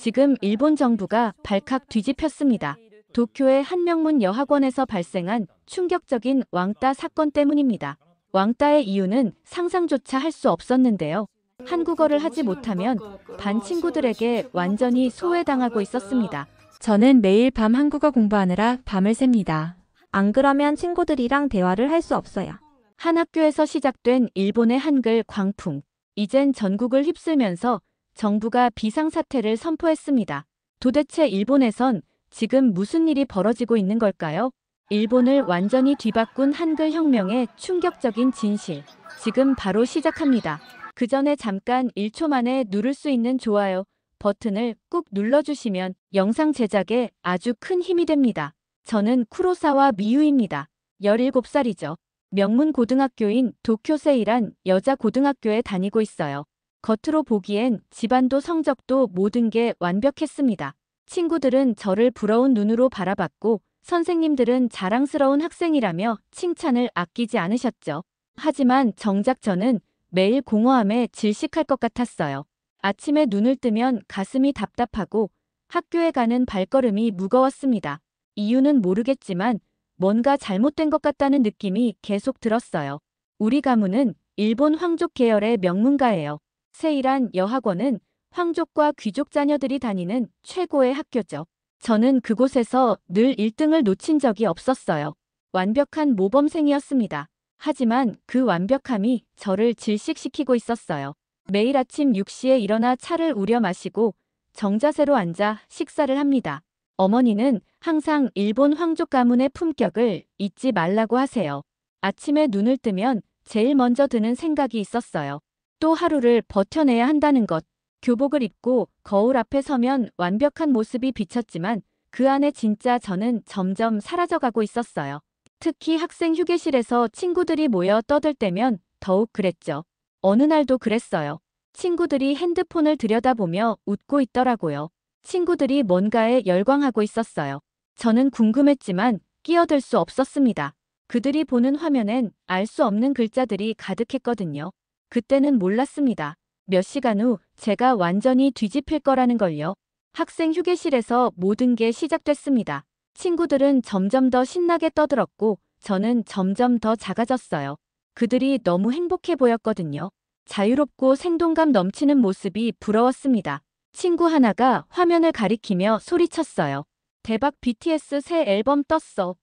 지금 일본 정부가 발칵 뒤집혔습니다. 도쿄의 한 명문 여학원에서 발생한 충격적인 왕따 사건 때문입니다. 왕따의 이유는 상상조차 할 수 없었는데요. 한국어를 하지 못하면 반 친구들에게 완전히 소외당하고 있었습니다. 저는 매일 밤 한국어 공부하느라 밤을 샙니다. 안 그러면 친구들이랑 대화를 할 수 없어요. 한 학교에서 시작된 일본의 한글 광풍. 이젠 전국을 휩쓸면서 정부가 비상사태를 선포했습니다. 도대체 일본에선 지금 무슨 일이 벌어지고 있는 걸까요? 일본을 완전히 뒤바꾼 한글 혁명의 충격적인 진실. 지금 바로 시작합니다. 그 전에 잠깐 1초 만에 누를 수 있는 좋아요 버튼을 꾹 눌러주시면 영상 제작에 아주 큰 힘이 됩니다. 저는 쿠로사와 미유입니다. 17살이죠. 명문 고등학교인 도쿄세이란 여자 고등학교에 다니고 있어요. 겉으로 보기엔 집안도 성적도 모든 게 완벽했습니다. 친구들은 저를 부러운 눈으로 바라봤고 선생님들은 자랑스러운 학생이라며 칭찬을 아끼지 않으셨죠. 하지만 정작 저는 매일 공허함에 질식할 것 같았어요. 아침에 눈을 뜨면 가슴이 답답하고 학교에 가는 발걸음이 무거웠습니다. 이유는 모르겠지만 뭔가 잘못된 것 같다는 느낌이 계속 들었어요. 우리 가문은 일본 황족 계열의 명문가예요. 세이란 여학원은 황족과 귀족 자녀들이 다니는 최고의 학교죠. 저는 그곳에서 늘 1등을 놓친 적이 없었어요. 완벽한 모범생이었습니다. 하지만 그 완벽함이 저를 질식시키고 있었어요. 매일 아침 6시에 일어나 차를 우려 마시고 정자세로 앉아 식사를 합니다. 어머니는 항상 일본 황족 가문의 품격을 잊지 말라고 하세요. 아침에 눈을 뜨면 제일 먼저 드는 생각이 있었어요. 또 하루를 버텨내야 한다는 것. 교복을 입고 거울 앞에 서면 완벽한 모습이 비쳤지만 그 안에 진짜 저는 점점 사라져가고 있었어요. 특히 학생 휴게실에서 친구들이 모여 떠들 때면 더욱 그랬죠. 어느 날도 그랬어요. 친구들이 핸드폰을 들여다보며 웃고 있더라고요. 친구들이 뭔가에 열광하고 있었어요. 저는 궁금했지만 끼어들 수 없었습니다. 그들이 보는 화면엔 알 수 없는 글자들이 가득했거든요. 그때는 몰랐습니다. 몇 시간 후 제가 완전히 뒤집힐 거라는 걸요. 학생 휴게실에서 모든 게 시작됐습니다. 친구들은 점점 더 신나게 떠들었고 저는 점점 더 작아졌어요. 그들이 너무 행복해 보였거든요. 자유롭고 생동감 넘치는 모습이 부러웠습니다. 친구 하나가 화면을 가리키며 소리쳤어요. 대박, BTS 새 앨범 떴어.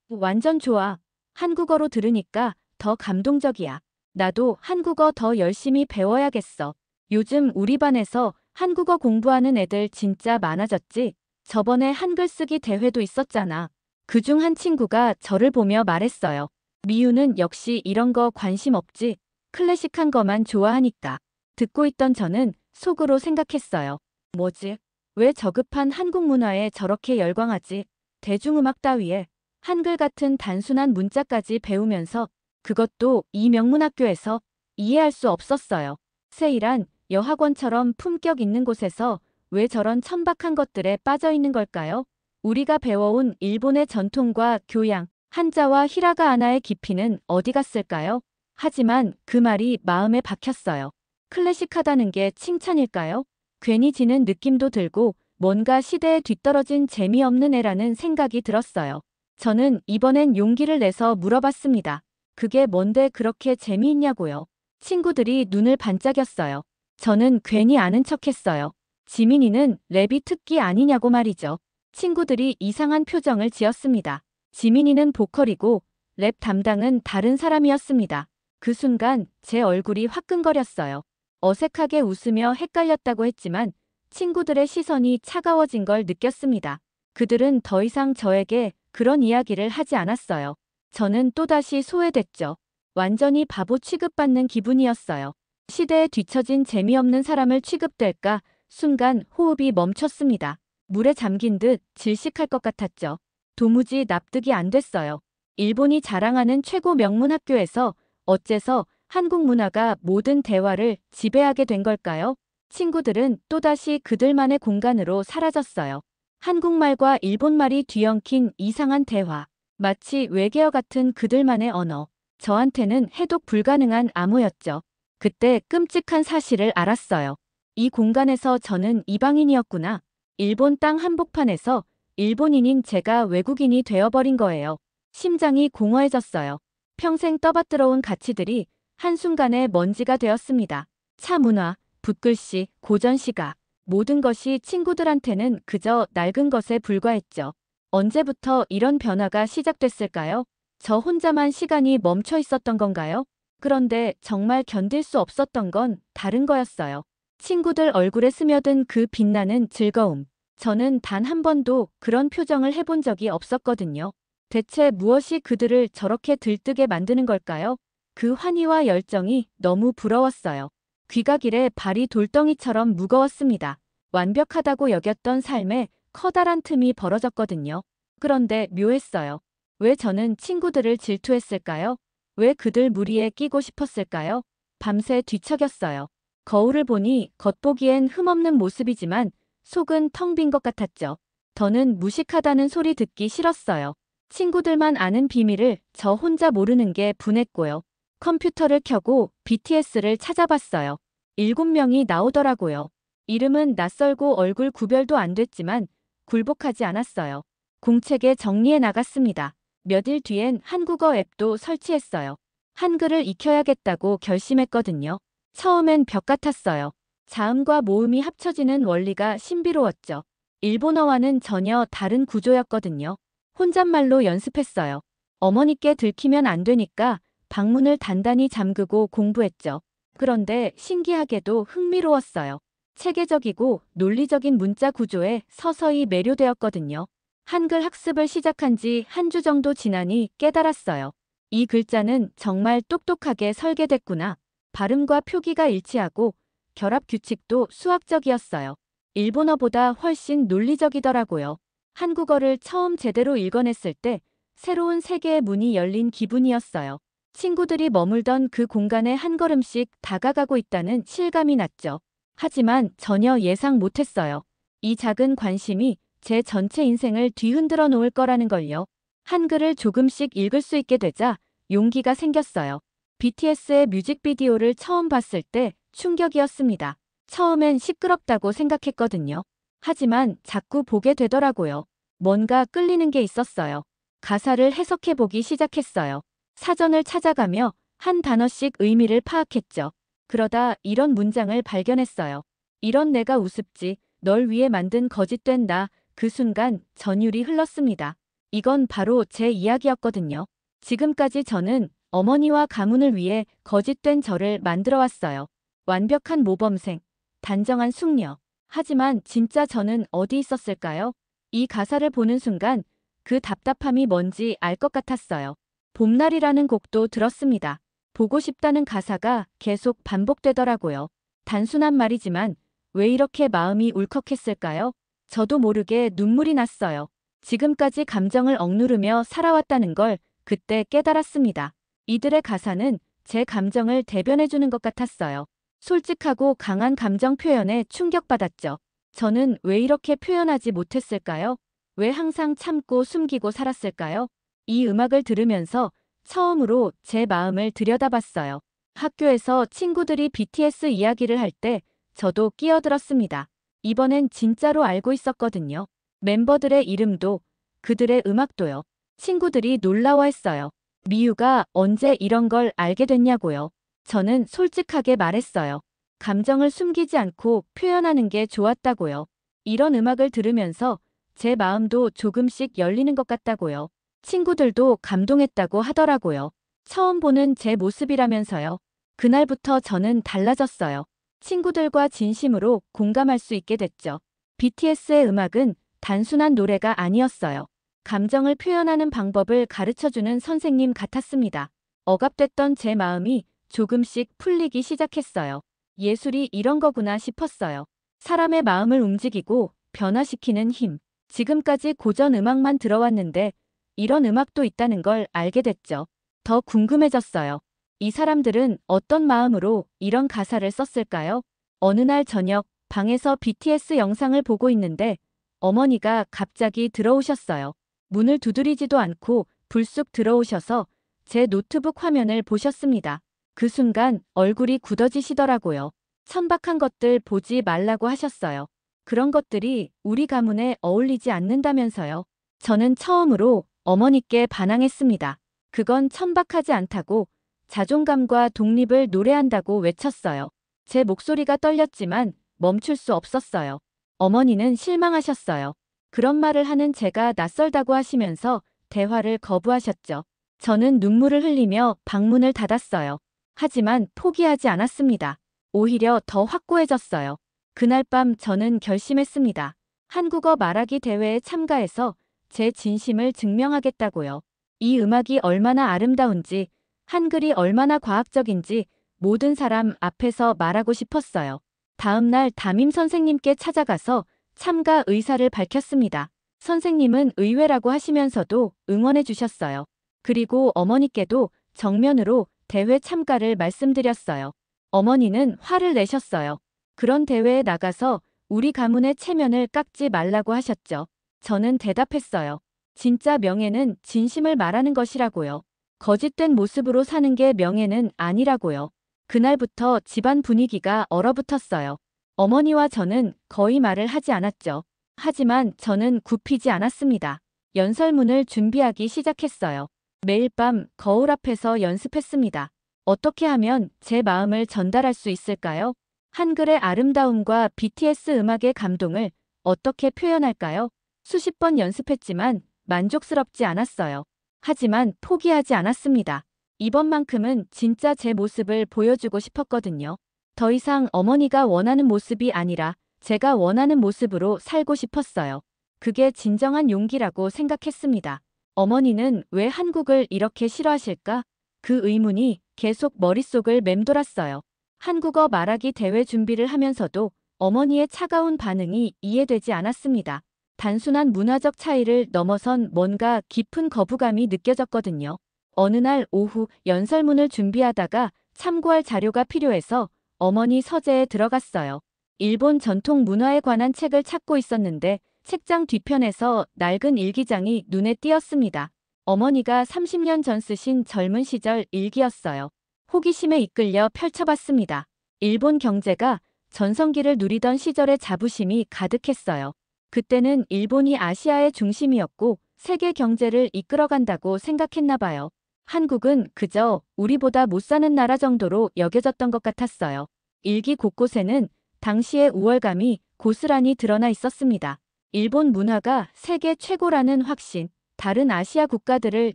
완전 좋아. 한국어로 들으니까 더 감동적이야. 나도 한국어 더 열심히 배워야겠어. 요즘 우리 반에서 한국어 공부하는 애들 진짜 많아졌지? 저번에 한글 쓰기 대회도 있었잖아. 그중 한 친구가 저를 보며 말했어요. 미유는 역시 이런 거 관심 없지? 클래식한 거만 좋아하니까. 듣고 있던 저는 속으로 생각했어요. 뭐지? 왜 저급한 한국 문화에 저렇게 열광하지? 대중음악 따위에 한글 같은 단순한 문자까지 배우면서 그것도 이 명문학교에서 이해할 수 없었어요. 세이란 여학원처럼 품격 있는 곳에서 왜 저런 천박한 것들에 빠져 있는 걸까요? 우리가 배워온 일본의 전통과 교양, 한자와 히라가아나의 깊이는 어디 갔을까요? 하지만 그 말이 마음에 박혔어요. 클래식하다는 게 칭찬일까요? 괜히 지는 느낌도 들고 뭔가 시대에 뒤떨어진 재미없는 애라는 생각이 들었어요. 저는 이번엔 용기를 내서 물어봤습니다. 그게 뭔데 그렇게 재미있냐고요? 친구들이 눈을 반짝였어요. 저는 괜히 아는 척했어요. 지민이는 랩이 특기 아니냐고 말이죠. 친구들이 이상한 표정을 지었습니다. 지민이는 보컬이고 랩 담당은 다른 사람이었습니다. 그 순간 제 얼굴이 화끈거렸어요. 어색하게 웃으며 헷갈렸다고 했지만 친구들의 시선이 차가워진 걸 느꼈습니다. 그들은 더 이상 저에게 그런 이야기를 하지 않았어요. 저는 또다시 소외됐죠. 완전히 바보 취급받는 기분이었어요. 시대에 뒤처진 재미없는 사람을 취급될까 순간 호흡이 멈췄습니다. 물에 잠긴 듯 질식할 것 같았죠. 도무지 납득이 안 됐어요. 일본이 자랑하는 최고 명문 학교에서 어째서 한국 문화가 모든 대화를 지배하게 된 걸까요? 친구들은 또다시 그들만의 공간으로 사라졌어요. 한국말과 일본말이 뒤엉킨 이상한 대화. 마치 외계어 같은 그들만의 언어. 저한테는 해독 불가능한 암호였죠. 그때 끔찍한 사실을 알았어요. 이 공간에서 저는 이방인이었구나. 일본 땅 한복판에서 일본인인 제가 외국인이 되어버린 거예요. 심장이 공허해졌어요. 평생 떠받들어온 가치들이 한순간에 먼지가 되었습니다. 차 문화, 붓글씨, 고전 시각, 모든 것이 친구들한테는 그저 낡은 것에 불과했죠. 언제부터 이런 변화가 시작됐을까요? 저 혼자만 시간이 멈춰 있었던 건가요? 그런데 정말 견딜 수 없었던 건 다른 거였어요. 친구들 얼굴에 스며든 그 빛나는 즐거움. 저는 단 한 번도 그런 표정을 해본 적이 없었거든요. 대체 무엇이 그들을 저렇게 들뜨게 만드는 걸까요? 그 환희와 열정이 너무 부러웠어요. 귀가길에 발이 돌덩이처럼 무거웠습니다. 완벽하다고 여겼던 삶에 커다란 틈이 벌어졌거든요. 그런데 묘했어요. 왜 저는 친구들을 질투했을까요? 왜 그들 무리에 끼고 싶었을까요? 밤새 뒤척였어요. 거울을 보니 겉보기엔 흠없는 모습이지만 속은 텅 빈 것 같았죠. 더는 무식하다는 소리 듣기 싫었어요. 친구들만 아는 비밀을 저 혼자 모르는 게 분했고요. 컴퓨터를 켜고 BTS를 찾아봤어요. 7명이 나오더라고요. 이름은 낯설고 얼굴 구별도 안 됐지만 굴복하지 않았어요. 공책에 정리해 나갔습니다. 몇 일 뒤엔 한국어 앱도 설치했어요. 한글을 익혀야겠다고 결심했거든요. 처음엔 벽 같았어요. 자음과 모음이 합쳐지는 원리가 신비로웠죠. 일본어와는 전혀 다른 구조였거든요. 혼잣말로 연습했어요. 어머니께 들키면 안 되니까 방문을 단단히 잠그고 공부했죠. 그런데 신기하게도 흥미로웠어요. 체계적이고 논리적인 문자 구조에 서서히 매료되었거든요. 한글 학습을 시작한 지 한 주 정도 지나니 깨달았어요. 이 글자는 정말 똑똑하게 설계됐구나. 발음과 표기가 일치하고 결합 규칙도 수학적이었어요. 일본어보다 훨씬 논리적이더라고요. 한국어를 처음 제대로 읽어냈을 때 새로운 세계의 문이 열린 기분이었어요. 친구들이 머물던 그 공간에 한 걸음씩 다가가고 있다는 실감이 났죠. 하지만 전혀 예상 못했어요. 이 작은 관심이 제 전체 인생을 뒤흔들어 놓을 거라는 걸요. 한글을 조금씩 읽을 수 있게 되자 용기가 생겼어요. BTS의 뮤직비디오를 처음 봤을 때 충격이었습니다. 처음엔 시끄럽다고 생각했거든요. 하지만 자꾸 보게 되더라고요. 뭔가 끌리는 게 있었어요. 가사를 해석해보기 시작했어요. 사전을 찾아가며 한 단어씩 의미를 파악했죠. 그러다 이런 문장을 발견했어요. 이런 내가 우습지, 널 위해 만든 거짓된 나. 그 순간 전율이 흘렀습니다. 이건 바로 제 이야기였거든요. 지금까지 저는 어머니와 가문을 위해 거짓된 저를 만들어왔어요. 완벽한 모범생, 단정한 숙녀. 하지만 진짜 저는 어디 있었을까요? 이 가사를 보는 순간 그 답답함이 뭔지 알 것 같았어요. 봄날이라는 곡도 들었습니다. 보고 싶다는 가사가 계속 반복되더라고요. 단순한 말이지만 왜 이렇게 마음이 울컥했을까요? 저도 모르게 눈물이 났어요. 지금까지 감정을 억누르며 살아왔다는 걸 그때 깨달았습니다. 이들의 가사는 제 감정을 대변해주는 것 같았어요. 솔직하고 강한 감정 표현에 충격받았죠. 저는 왜 이렇게 표현하지 못했을까요? 왜 항상 참고 숨기고 살았을까요? 이 음악을 들으면서 처음으로 제 마음을 들여다봤어요. 학교에서 친구들이 BTS 이야기를 할 때 저도 끼어들었습니다. 이번엔 진짜로 알고 있었거든요. 멤버들의 이름도 그들의 음악도요. 친구들이 놀라워했어요. 미유가 언제 이런 걸 알게 됐냐고요. 저는 솔직하게 말했어요. 감정을 숨기지 않고 표현하는 게 좋았다고요. 이런 음악을 들으면서 제 마음도 조금씩 열리는 것 같다고요. 친구들도 감동했다고 하더라고요. 처음 보는 제 모습이라면서요. 그날부터 저는 달라졌어요. 친구들과 진심으로 공감할 수 있게 됐죠. BTS의 음악은 단순한 노래가 아니었어요. 감정을 표현하는 방법을 가르쳐주는 선생님 같았습니다. 억압됐던 제 마음이 조금씩 풀리기 시작했어요. 예술이 이런 거구나 싶었어요. 사람의 마음을 움직이고 변화시키는 힘. 지금까지 고전 음악만 들어왔는데 이런 음악도 있다는 걸 알게 됐죠. 더 궁금해졌어요. 이 사람들은 어떤 마음으로 이런 가사를 썼을까요? 어느 날 저녁 방에서 BTS 영상을 보고 있는데 어머니가 갑자기 들어오셨어요. 문을 두드리지도 않고 불쑥 들어오셔서 제 노트북 화면을 보셨습니다. 그 순간 얼굴이 굳어지시더라고요. 천박한 것들 보지 말라고 하셨어요. 그런 것들이 우리 가문에 어울리지 않는다면서요. 저는 처음으로 어머니께 반항했습니다. 그건 천박하지 않다고, 자존감과 독립을 노래한다고 외쳤어요. 제 목소리가 떨렸지만 멈출 수 없었어요. 어머니는 실망하셨어요. 그런 말을 하는 제가 낯설다고 하시면서 대화를 거부하셨죠. 저는 눈물을 흘리며 방문을 닫았어요. 하지만 포기하지 않았습니다. 오히려 더 확고해졌어요. 그날 밤 저는 결심했습니다. 한국어 말하기 대회에 참가해서 제 진심을 증명하겠다고요. 이 음악이 얼마나 아름다운지, 한글이 얼마나 과학적인지 모든 사람 앞에서 말하고 싶었어요. 다음 날 담임 선생님께 찾아가서 참가 의사를 밝혔습니다. 선생님은 의외라고 하시면서도 응원해 주셨어요. 그리고 어머니께도 정면으로 대회 참가를 말씀드렸어요. 어머니는 화를 내셨어요. 그런 대회에 나가서 우리 가문의 체면을 깎지 말라고 하셨죠. 저는 대답했어요. 진짜 명예는 진심을 말하는 것이라고요. 거짓된 모습으로 사는 게 명예는 아니라고요. 그날부터 집안 분위기가 얼어붙었어요. 어머니와 저는 거의 말을 하지 않았죠. 하지만 저는 굽히지 않았습니다. 연설문을 준비하기 시작했어요. 매일 밤 거울 앞에서 연습했습니다. 어떻게 하면 제 마음을 전달할 수 있을까요? 한글의 아름다움과 BTS 음악의 감동을 어떻게 표현할까요? 수십 번 연습했지만 만족스럽지 않았어요. 하지만 포기하지 않았습니다. 이번만큼은 진짜 제 모습을 보여주고 싶었거든요. 더 이상 어머니가 원하는 모습이 아니라 제가 원하는 모습으로 살고 싶었어요. 그게 진정한 용기라고 생각했습니다. 어머니는 왜 한국을 이렇게 싫어하실까? 그 의문이 계속 머릿속을 맴돌았어요. 한국어 말하기 대회 준비를 하면서도 어머니의 차가운 반응이 이해되지 않았습니다. 단순한 문화적 차이를 넘어선 뭔가 깊은 거부감이 느껴졌거든요. 어느 날 오후 연설문을 준비하다가 참고할 자료가 필요해서 어머니 서재에 들어갔어요. 일본 전통 문화에 관한 책을 찾고 있었는데 책장 뒤편에서 낡은 일기장이 눈에 띄었습니다. 어머니가 30년 전 쓰신 젊은 시절 일기였어요. 호기심에 이끌려 펼쳐봤습니다. 일본 경제가 전성기를 누리던 시절의 자부심이 가득했어요. 그때는 일본이 아시아의 중심이었고 세계 경제를 이끌어간다고 생각했나 봐요. 한국은 그저 우리보다 못 사는 나라 정도로 여겨졌던 것 같았어요. 일기 곳곳에는 당시의 우월감이 고스란히 드러나 있었습니다. 일본 문화가 세계 최고라는 확신, 다른 아시아 국가들을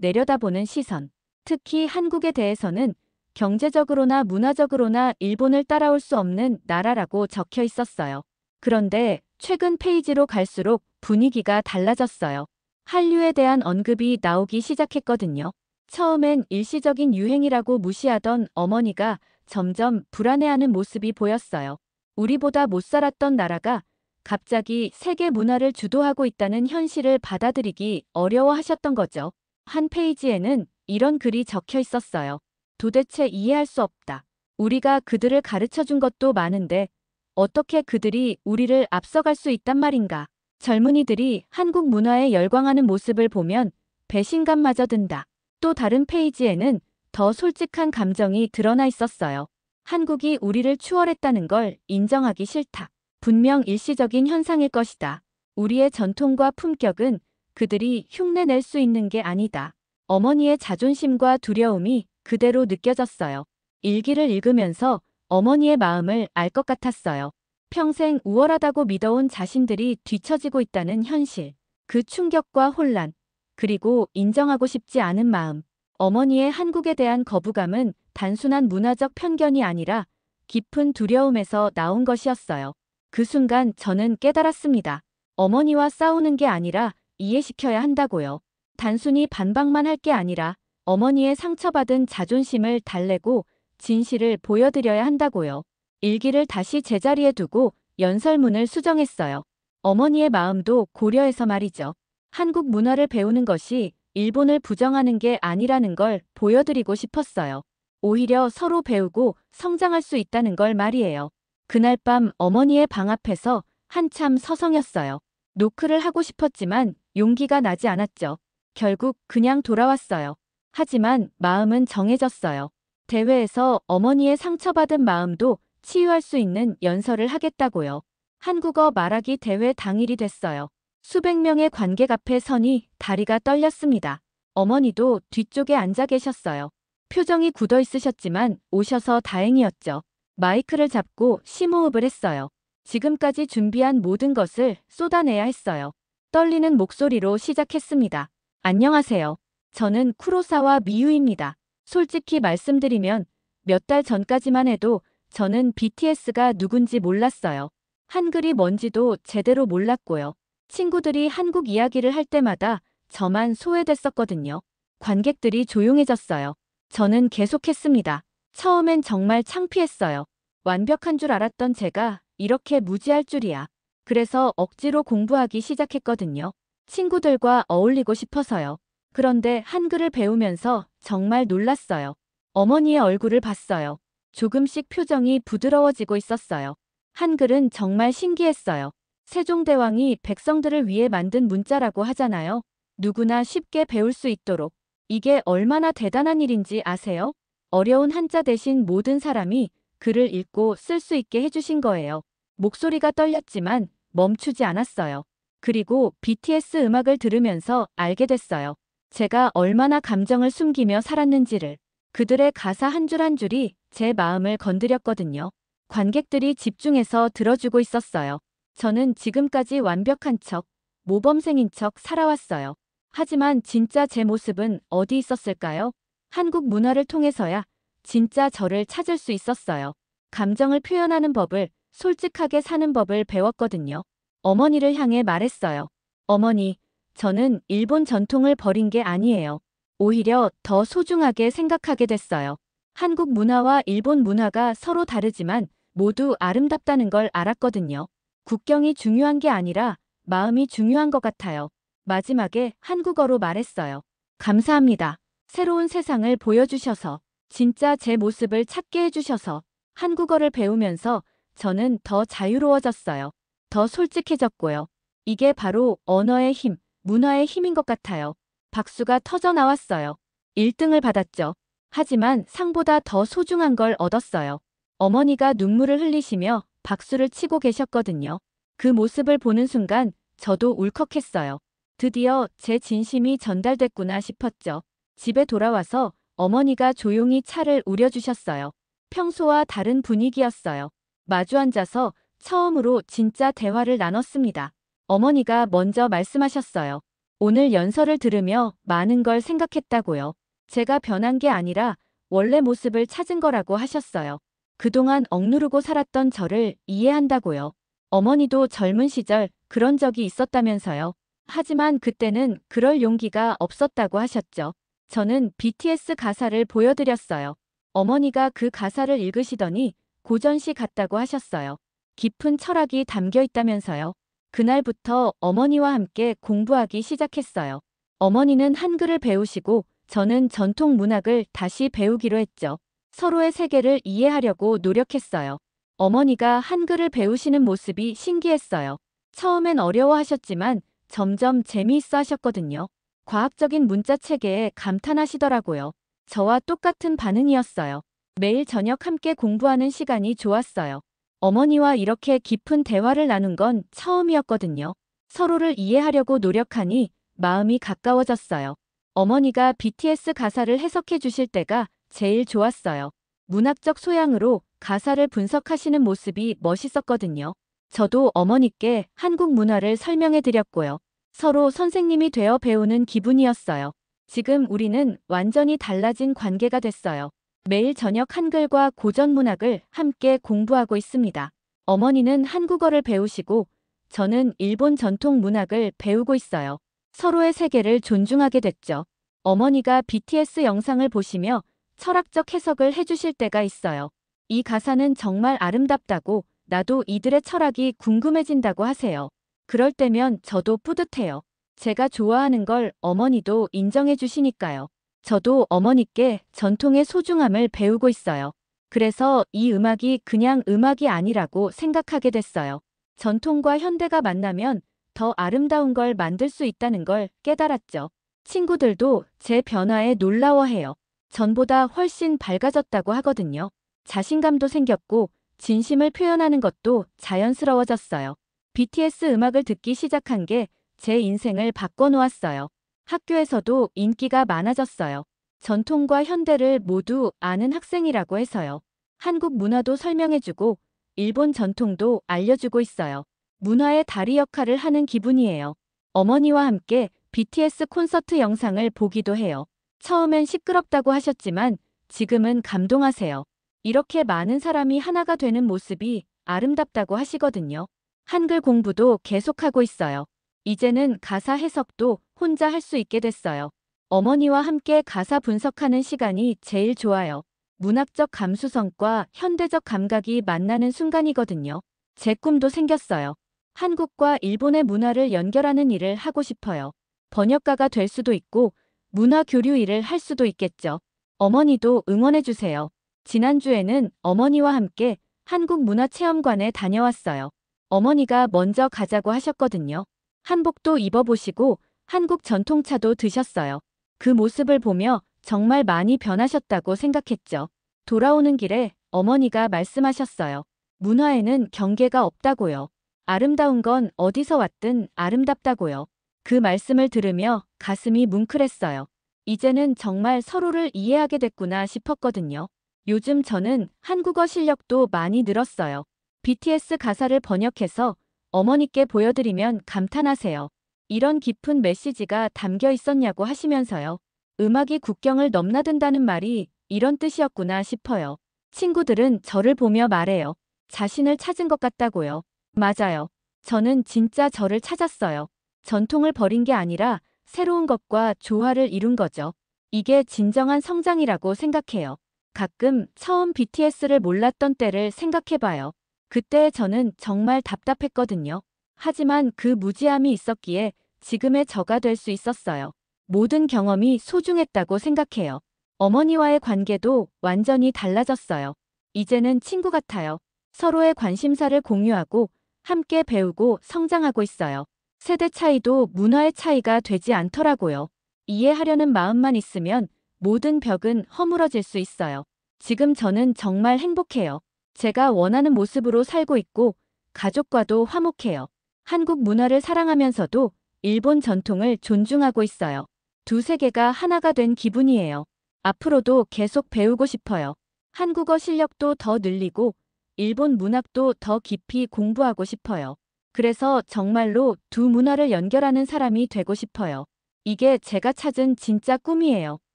내려다보는 시선, 특히 한국에 대해서는 경제적으로나 문화적으로나 일본을 따라올 수 없는 나라라고 적혀 있었어요. 그런데 최근 페이지로 갈수록 분위기가 달라졌어요. 한류에 대한 언급이 나오기 시작했거든요. 처음엔 일시적인 유행이라고 무시하던 어머니가 점점 불안해하는 모습이 보였어요. 우리보다 못 살았던 나라가 갑자기 세계 문화를 주도하고 있다는 현실을 받아들이기 어려워하셨던 거죠. 한 페이지에는 이런 글이 적혀 있었어요. 도대체 이해할 수 없다. 우리가 그들을 가르쳐 준 것도 많은데 어떻게 그들이 우리를 앞서갈 수 있단 말인가. 젊은이들이 한국 문화에 열광하는 모습을 보면 배신감마저 든다. 또 다른 페이지에는 더 솔직한 감정이 드러나 있었어요. 한국이 우리를 추월했다는 걸 인정하기 싫다. 분명 일시적인 현상일 것이다. 우리의 전통과 품격은 그들이 흉내낼 수 있는 게 아니다. 어머니의 자존심과 두려움이 그대로 느껴졌어요. 일기를 읽으면서 어머니의 마음을 알 것 같았어요. 평생 우월하다고 믿어온 자신들이 뒤처지고 있다는 현실, 그 충격과 혼란, 그리고 인정하고 싶지 않은 마음. 어머니의 한국에 대한 거부감은 단순한 문화적 편견이 아니라 깊은 두려움에서 나온 것이었어요. 그 순간 저는 깨달았습니다. 어머니와 싸우는 게 아니라 이해시켜야 한다고요. 단순히 반박만 할 게 아니라 어머니의 상처받은 자존심을 달래고 진실을 보여드려야 한다고요. 일기를 다시 제자리에 두고 연설문을 수정했어요. 어머니의 마음도 고려해서 말이죠. 한국 문화를 배우는 것이 일본을 부정하는 게 아니라는 걸 보여드리고 싶었어요. 오히려 서로 배우고 성장할 수 있다는 걸 말이에요. 그날 밤 어머니의 방 앞에서 한참 서성였어요. 노크를 하고 싶었지만 용기가 나지 않았죠. 결국 그냥 돌아왔어요. 하지만 마음은 정해졌어요. 대회에서 어머니의 상처받은 마음도 치유할 수 있는 연설을 하겠다고요. 한국어 말하기 대회 당일이 됐어요. 수백 명의 관객 앞에 서니 다리가 떨렸습니다. 어머니도 뒤쪽에 앉아 계셨어요. 표정이 굳어 있으셨지만 오셔서 다행이었죠. 마이크를 잡고 심호흡을 했어요. 지금까지 준비한 모든 것을 쏟아내야 했어요. 떨리는 목소리로 시작했습니다. 안녕하세요. 저는 쿠로사와 미유입니다. 솔직히 말씀드리면 몇 달 전까지만 해도 저는 BTS가 누군지 몰랐어요. 한글이 뭔지도 제대로 몰랐고요. 친구들이 한국 이야기를 할 때마다 저만 소외됐었거든요. 관객들이 조용해졌어요. 저는 계속했습니다. 처음엔 정말 창피했어요. 완벽한 줄 알았던 제가 이렇게 무지할 줄이야. 그래서 억지로 공부하기 시작했거든요. 친구들과 어울리고 싶어서요. 그런데 한글을 배우면서 정말 놀랐어요. 어머니의 얼굴을 봤어요. 조금씩 표정이 부드러워지고 있었어요. 한글은 정말 신기했어요. 세종대왕이 백성들을 위해 만든 문자라고 하잖아요. 누구나 쉽게 배울 수 있도록. 이게 얼마나 대단한 일인지 아세요? 어려운 한자 대신 모든 사람이 글을 읽고 쓸 수 있게 해주신 거예요. 목소리가 떨렸지만 멈추지 않았어요. 그리고 BTS 음악을 들으면서 알게 됐어요. 제가 얼마나 감정을 숨기며 살았는지를. 그들의 가사 한 줄 한 줄이 제 마음을 건드렸거든요. 관객들이 집중해서 들어주고 있었어요. 저는 지금까지 완벽한 척, 모범생인 척 살아왔어요. 하지만 진짜 제 모습은 어디 있었을까요? 한국 문화를 통해서야 진짜 저를 찾을 수 있었어요. 감정을 표현하는 법을, 솔직하게 사는 법을 배웠거든요. 어머니를 향해 말했어요. 어머니, 저는 일본 전통을 버린 게 아니에요. 오히려 더 소중하게 생각하게 됐어요. 한국 문화와 일본 문화가 서로 다르지만 모두 아름답다는 걸 알았거든요. 국경이 중요한 게 아니라 마음이 중요한 것 같아요. 마지막에 한국어로 말했어요. 감사합니다. 새로운 세상을 보여주셔서, 진짜 제 모습을 찾게 해주셔서, 한국어를 배우면서 저는 더 자유로워졌어요. 더 솔직해졌고요. 이게 바로 언어의 힘, 문화의 힘인 것 같아요. 박수가 터져 나왔어요. 1등을 받았죠. 하지만 상보다 더 소중한 걸 얻었어요. 어머니가 눈물을 흘리시며 박수를 치고 계셨거든요. 그 모습을 보는 순간 저도 울컥했어요. 드디어 제 진심이 전달됐구나 싶었죠. 집에 돌아와서 어머니가 조용히 차를 우려주셨어요. 평소와 다른 분위기였어요. 마주 앉아서 처음으로 진짜 대화를 나눴습니다. 어머니가 먼저 말씀하셨어요. 오늘 연설을 들으며 많은 걸 생각했다고요. 제가 변한 게 아니라 원래 모습을 찾은 거라고 하셨어요. 그동안 억누르고 살았던 저를 이해한다고요. 어머니도 젊은 시절 그런 적이 있었다면서요. 하지만 그때는 그럴 용기가 없었다고 하셨죠. 저는 BTS 가사를 보여드렸어요. 어머니가 그 가사를 읽으시더니 고전시 같다고 하셨어요. 깊은 철학이 담겨 있다면서요. 그날부터 어머니와 함께 공부하기 시작했어요. 어머니는 한글을 배우시고 저는 전통 문학을 다시 배우기로 했죠. 서로의 세계를 이해하려고 노력했어요. 어머니가 한글을 배우시는 모습이 신기했어요. 처음엔 어려워하셨지만 점점 재미있어 하셨거든요. 과학적인 문자 체계에 감탄하시더라고요. 저와 똑같은 반응이었어요. 매일 저녁 함께 공부하는 시간이 좋았어요. 어머니와 이렇게 깊은 대화를 나눈 건 처음이었거든요. 서로를 이해하려고 노력하니 마음이 가까워졌어요. 어머니가 BTS 가사를 해석해 주실 때가 제일 좋았어요. 문학적 소양으로 가사를 분석하시는 모습이 멋있었거든요. 저도 어머니께 한국 문화를 설명해 드렸고요. 서로 선생님이 되어 배우는 기분이었어요. 지금 우리는 완전히 달라진 관계가 됐어요. 매일 저녁 한글과 고전 문학을 함께 공부하고 있습니다. 어머니는 한국어를 배우시고 저는 일본 전통 문학을 배우고 있어요. 서로의 세계를 존중하게 됐죠. 어머니가 BTS 영상을 보시며 철학적 해석을 해주실 때가 있어요. 이 가사는 정말 아름답다고, 나도 이들의 철학이 궁금해진다고 하세요. 그럴 때면 저도 뿌듯해요. 제가 좋아하는 걸 어머니도 인정해 주시니까요. 저도 어머니께 전통의 소중함을 배우고 있어요. 그래서 이 음악이 그냥 음악이 아니라고 생각하게 됐어요. 전통과 현대가 만나면 더 아름다운 걸 만들 수 있다는 걸 깨달았죠. 친구들도 제 변화에 놀라워해요. 전보다 훨씬 밝아졌다고 하거든요. 자신감도 생겼고 진심을 표현하는 것도 자연스러워졌어요. BTS 음악을 듣기 시작한 게 제 인생을 바꿔놓았어요. 학교에서도 인기가 많아졌어요. 전통과 현대를 모두 아는 학생이라고 해서요. 한국 문화도 설명해주고 일본 전통도 알려주고 있어요. 문화의 다리 역할을 하는 기분이에요. 어머니와 함께 BTS 콘서트 영상을 보기도 해요. 처음엔 시끄럽다고 하셨지만 지금은 감동하세요. 이렇게 많은 사람이 하나가 되는 모습이 아름답다고 하시거든요. 한글 공부도 계속하고 있어요. 이제는 가사 해석도 혼자 할 수 있게 됐어요. 어머니와 함께 가사 분석하는 시간이 제일 좋아요. 문학적 감수성과 현대적 감각이 만나는 순간이거든요. 제 꿈도 생겼어요. 한국과 일본의 문화를 연결하는 일을 하고 싶어요. 번역가가 될 수도 있고 문화 교류 일을 할 수도 있겠죠. 어머니도 응원해주세요. 지난주에는 어머니와 함께 한국문화체험관에 다녀왔어요. 어머니가 먼저 가자고 하셨거든요. 한복도 입어보시고 한국 전통차도 드셨어요. 그 모습을 보며 정말 많이 변하셨다고 생각했죠. 돌아오는 길에 어머니가 말씀하셨어요. 문화에는 경계가 없다고요. 아름다운 건 어디서 왔든 아름답다고요. 그 말씀을 들으며 가슴이 뭉클했어요. 이제는 정말 서로를 이해하게 됐구나 싶었거든요. 요즘 저는 한국어 실력도 많이 늘었어요. BTS 가사를 번역해서 어머니께 보여드리면 감탄하세요. 이런 깊은 메시지가 담겨 있었냐고 하시면서요. 음악이 국경을 넘나든다는 말이 이런 뜻이었구나 싶어요. 친구들은 저를 보며 말해요. 자신을 찾은 것 같다고요. 맞아요. 저는 진짜 저를 찾았어요. 전통을 버린 게 아니라 새로운 것과 조화를 이룬 거죠. 이게 진정한 성장이라고 생각해요. 가끔 처음 BTS를 몰랐던 때를 생각해봐요. 그때 저는 정말 답답했거든요. 하지만 그 무지함이 있었기에 지금의 저가 될 수 있었어요. 모든 경험이 소중했다고 생각해요. 어머니와의 관계도 완전히 달라졌어요. 이제는 친구 같아요. 서로의 관심사를 공유하고 함께 배우고 성장하고 있어요. 세대 차이도 문화의 차이가 되지 않더라고요. 이해하려는 마음만 있으면 모든 벽은 허물어질 수 있어요. 지금 저는 정말 행복해요. 제가 원하는 모습으로 살고 있고 가족과도 화목해요. 한국 문화를 사랑하면서도 일본 전통을 존중하고 있어요. 두 세계가 하나가 된 기분이에요. 앞으로도 계속 배우고 싶어요. 한국어 실력도 더 늘리고 일본 문학도 더 깊이 공부하고 싶어요. 그래서 정말로 두 문화를 연결하는 사람이 되고 싶어요. 이게 제가 찾은 진짜 꿈이에요.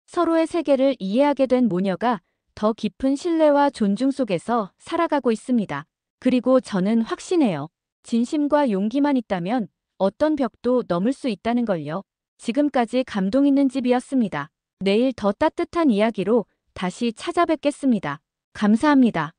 서로의 세계를 이해하게 된 모녀가 더 깊은 신뢰와 존중 속에서 살아가고 있습니다. 그리고 저는 확신해요. 진심과 용기만 있다면 어떤 벽도 넘을 수 있다는 걸요. 지금까지 감동 있는 집이었습니다. 내일 더 따뜻한 이야기로 다시 찾아뵙겠습니다. 감사합니다.